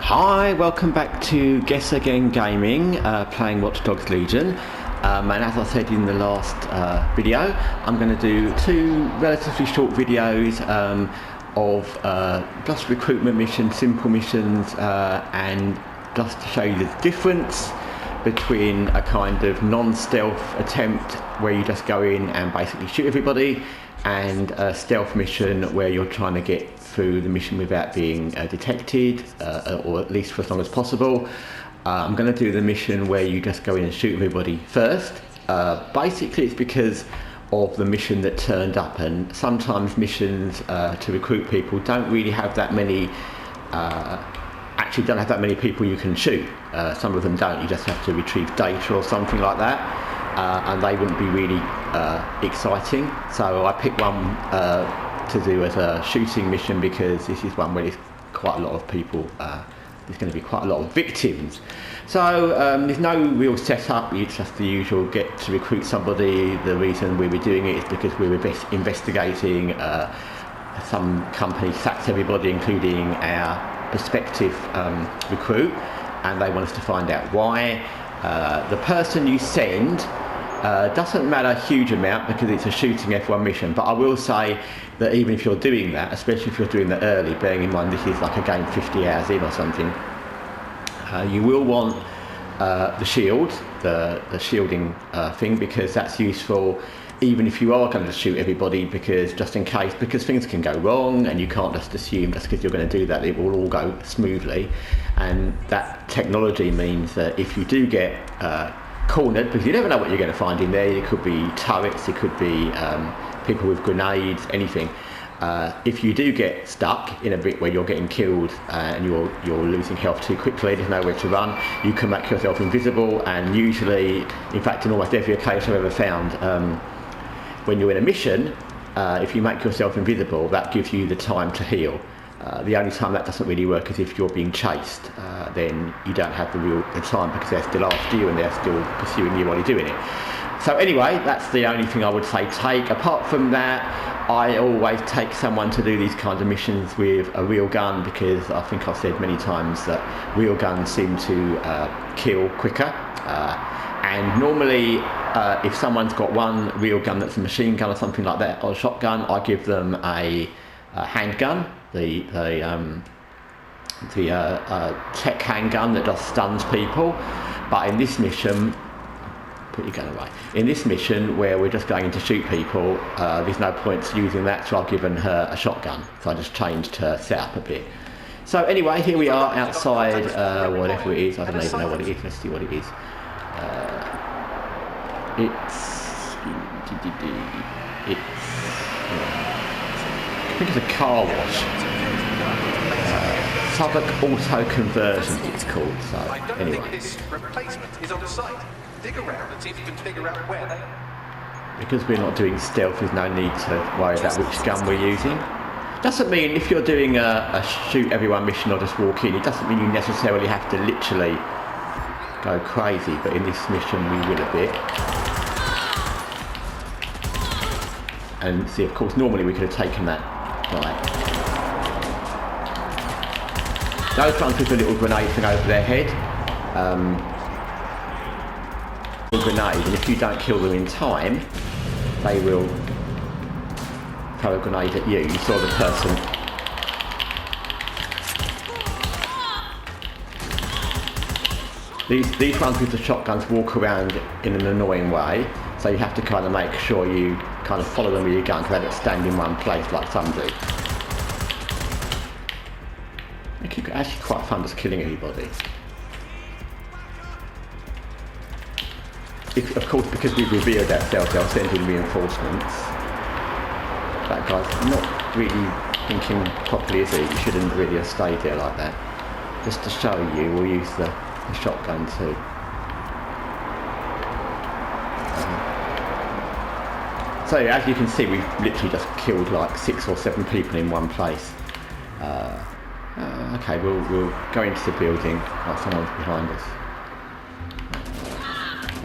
Hi, welcome back to Guessagaingaming, playing Watch Dogs Legion. And as I said in the last video, I'm going to do two relatively short videos of just recruitment missions, simple missions, and just to show you the difference between a kind of non-stealth attempt where you just go in and basically shoot everybody, and a stealth mission where you're trying to get through the mission without being detected, or at least for as long as possible. I'm going to do the mission where you just go in and shoot everybody first. Basically it's because of the mission that turned up, and sometimes missions to recruit people don't really have that many, actually don't have that many people you can shoot. Some of them don't, you just have to retrieve data or something like that, and they wouldn't be really exciting. So I picked one to do as a shooting mission because this is one where there's quite a lot of people, there's going to be quite a lot of victims. So there's no real setup, it's just the usual get to recruit somebody. The reason we were doing it is because we were investigating some company sacked everybody, including our prospective recruit, and they want us to find out why. The person you send doesn't matter a huge amount because it's a shooting F1 mission, but I will say that even if you're doing that, especially if you're doing that early, bearing in mind this is like a game 50 hours in or something, you will want the shield, the shielding thing, because that's useful even if you are going to shoot everybody, because just in case, because things can go wrong and you can't just assume just because you're going to do that it will all go smoothly. And that technology means that if you do get cornered, because you never know what you're going to find in there, it could be turrets, it could be people with grenades, anything. If you do get stuck in a bit where you're getting killed and you're losing health too quickly, there's nowhere to run, you can make yourself invisible. And usually, in fact in almost every case I've ever found, when you're in a mission, if you make yourself invisible, that gives you the time to heal. The only time that doesn't really work is if you're being chased, then you don't have the time because they're still after you and they're still pursuing you while you're doing it. So anyway, that's the only thing I would say take. Apart from that, I always take someone to do these kinds of missions with a real gun, because I think I've said many times that real guns seem to kill quicker. And normally, if someone's got one real gun that's a machine gun or something like that, or a shotgun, I give them a handgun, the tech handgun that just stuns people. But in this mission, put your gun away. In this mission where we're just going in to shoot people, there's no point using that, so I've given her a shotgun. So I just changed her setup a bit. So anyway, here we are outside whatever it is. I don't even know what it is. Let's see what it is. I think it's a car wash. Southwark Auto Conversion it's called. So anyway. I think this replacement is on the site. Dig around and see if you can figure out where they are. Because we're not doing stealth, there's no need to worry about which gun we're using. Doesn't mean if you're doing a shoot everyone mission or just walk in, it doesn't mean you necessarily have to literally go crazy, but in this mission we will a bit. And see, of course, normally we could have taken that guy. Those ones with a little grenade thing over their head. Grenade, and if you don't kill them in time, they will throw a grenade at you. You saw the person. These ones with the shotguns walk around in an annoying way, so you have to kind of make sure you kind of follow them with your gun, because they don't stand in one place like some do. It's actually quite fun just killing everybody. Of course, because we've revealed ourselves, they'll send in reinforcements. That guy's not really thinking properly, is he? He shouldn't really have stayed there like that. Just to show you, we'll use the shotgun too. So as you can see, we've literally just killed like 6 or 7 people in one place. Okay, we'll go into the building. Oh, someone's behind us.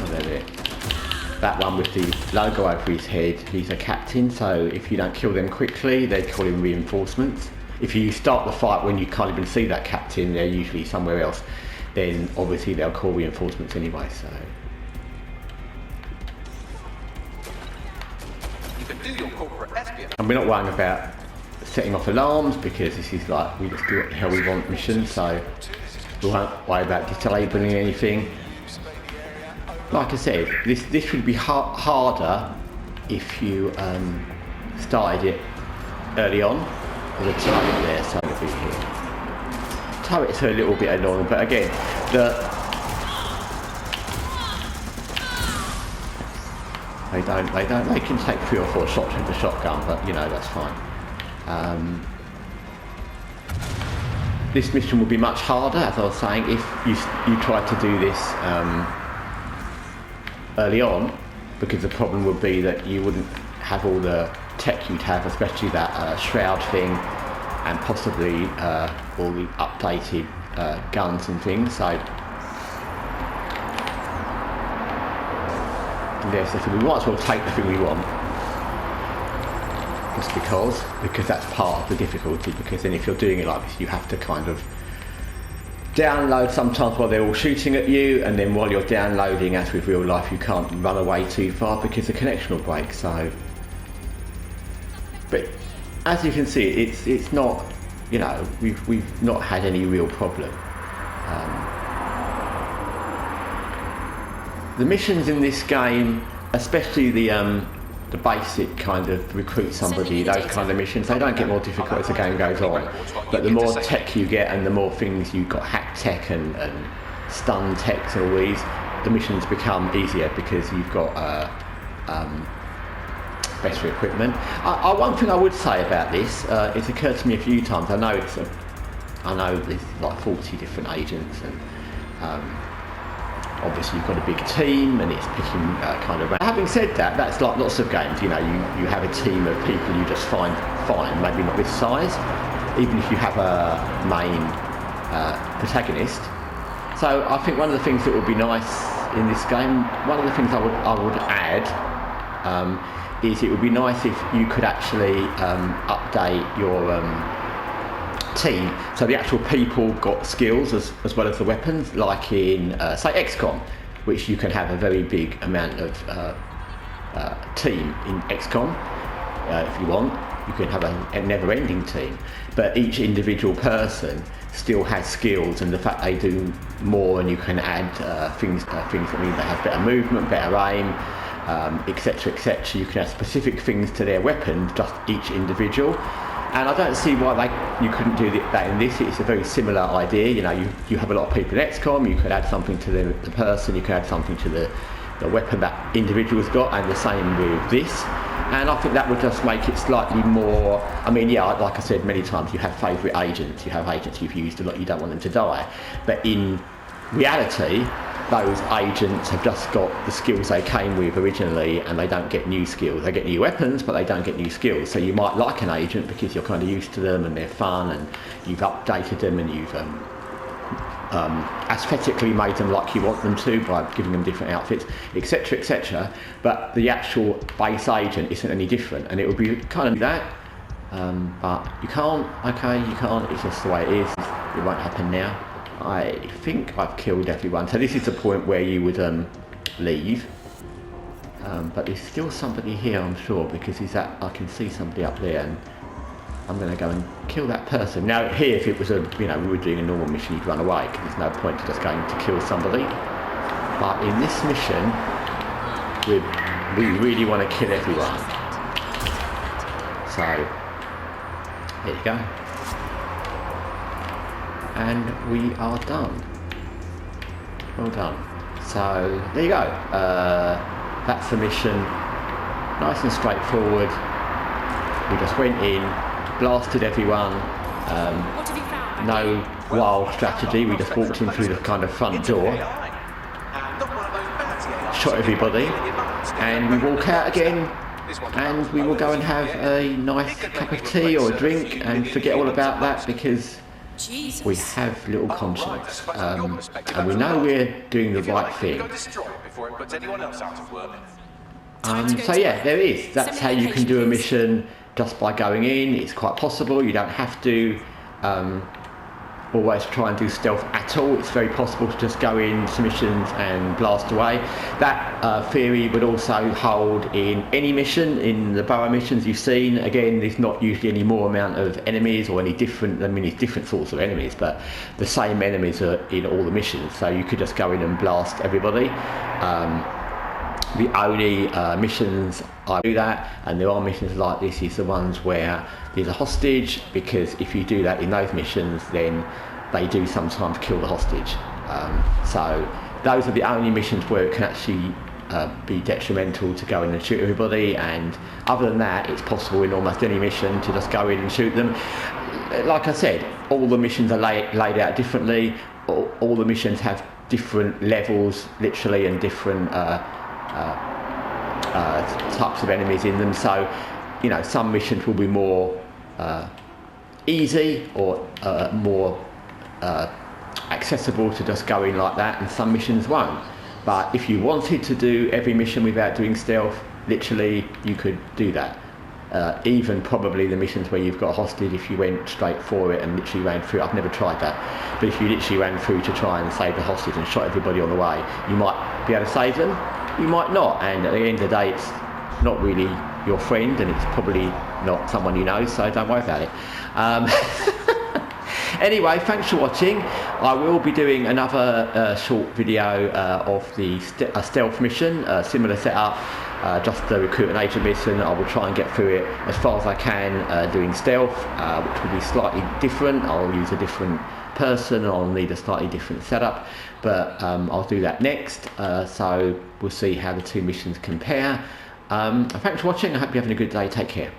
Oh, there. That one with the logo over his head, he's a captain, so if you don't kill them quickly, they call him reinforcements. if you start the fight when you can't even see that captain, they're usually somewhere else, then obviously they'll call reinforcements anyway, so. You can do your corporate espionage. And we're not worrying about setting off alarms because this is like, we just do what the hell we want mission, so we won't worry about disabling anything. Like I said, this would be harder if you started it early on. There's a turret there, so it'll be here. Turrets are a little bit annoying, but again, they can take 3 or 4 shots with the shotgun, but you know, that's fine. This mission will be much harder, as I was saying, if you try to do this early on, because the problem would be that you wouldn't have all the tech you'd have, especially that shroud thing, and possibly all the updated guns and things. So there's the thing. We might as well take the thing we want, just because that's part of the difficulty. Because then if you're doing it like this, you have to kind of download sometimes while they're all shooting at you, and then while you're downloading, as with real life, you can't run away too far because the connection will break. So, but as you can see, it's not, you know, we've not had any real problem. The missions in this game, especially the basic kind of recruit somebody, those kind of missions, they don't get more difficult as the game goes on. But the more tech you get and the more things you've got, hack tech and stun techs and all these, the missions become easier because you've got better equipment. One thing I would say about this, it's occurred to me a few times. I know there's like 40 different agents, and obviously you've got a big team and it's picking kind of. Having said that, that's like lots of games. You know, you have a team of people you just find fine, maybe not this size, even if you have a main protagonist. So I think one of the things that would be nice in this game, one of the things I would add, is it would be nice if you could actually update your team, so the actual people got skills as well as the weapons, like in say XCOM, which you can have a very big amount of team in XCOM. If you want, you can have a never-ending team, but each individual person still has skills, and the fact they do more, and you can add things that mean they have better movement, better aim, etc, etc. You can add specific things to their weapons, just each individual. And I don't see why you couldn't do that in this. It's a very similar idea. You know, you have a lot of people in XCOM, you could add something to the person, you could add something to the weapon that individual's got, and the same with this. And I think that would just make it slightly more, I mean, yeah, like I said many times, you have favourite agents, you have agents you've used a lot, you don't want them to die. But in reality, those agents have just got the skills they came with originally, and they don't get new skills. They get new weapons, but they don't get new skills. So you might like an agent because you're kind of used to them and they're fun, and you've updated them, and you've aesthetically made them like you want them to by giving them different outfits, etc, etc. But the actual base agent isn't any different, and it would be kind of that. But you can't, okay, you can't, it's just the way it is. It won't happen now. I think I've killed everyone. So this is the point where you would leave. But there's still somebody here, I'm sure, because I can see somebody up there, and I'm going to go and kill that person. Now here, if it was we were doing a normal mission, you'd run away, because there's no point to just going to kill somebody. But in this mission, we really want to kill everyone. So, there you go. And we are done. Well done. So there you go. That's the mission. Nice and straightforward. We just went in, blasted everyone. No wild strategy. We just walked in through the kind of front door, shot everybody, and we walk out again. And we will go and have a nice cup of tea or a drink and forget all about that, because we have little conscience, and we know we're doing the right thing. So yeah, there it is. That's how you can do a mission just by going in. It's quite possible. You don't have to always try and do stealth at all. It's very possible to just go in to missions and blast away. That theory would also hold in any mission. In the burrow missions you've seen, again, there's not usually any more amount of enemies or any different, I mean, it's different sorts of enemies, but the same enemies are in all the missions, so you could just go in and blast everybody. The only missions I do that, and there are missions like this, is the ones where there's a hostage, because if you do that in those missions, then they do sometimes kill the hostage. So those are the only missions where it can actually be detrimental to go in and shoot everybody, and other than that, it's possible in almost any mission to just go in and shoot them. Like I said, all the missions are laid out differently. All the missions have different levels, literally, and different types of enemies in them. So, you know, some missions will be more easy or more accessible to just go in like that, and some missions won't. But if you wanted to do every mission without doing stealth, literally you could do that. Even probably the missions where you've got a hostage, if you went straight for it and literally ran through, I've never tried that, but if you literally ran through to try and save the hostage and shot everybody on the way, you might be able to save them, you might not, and at the end of the day, it's not really your friend, and it's probably not someone you know, so don't worry about it. Anyway, thanks for watching. I will be doing another short video of the stealth mission, similar setup, just the recruit and agent mission. I will try and get through it as far as I can doing stealth, which will be slightly different. I'll use a different person, I'll need a slightly different setup, but I'll do that next. So we'll see how the two missions compare. Thanks for watching. I hope you're having a good day. Take care.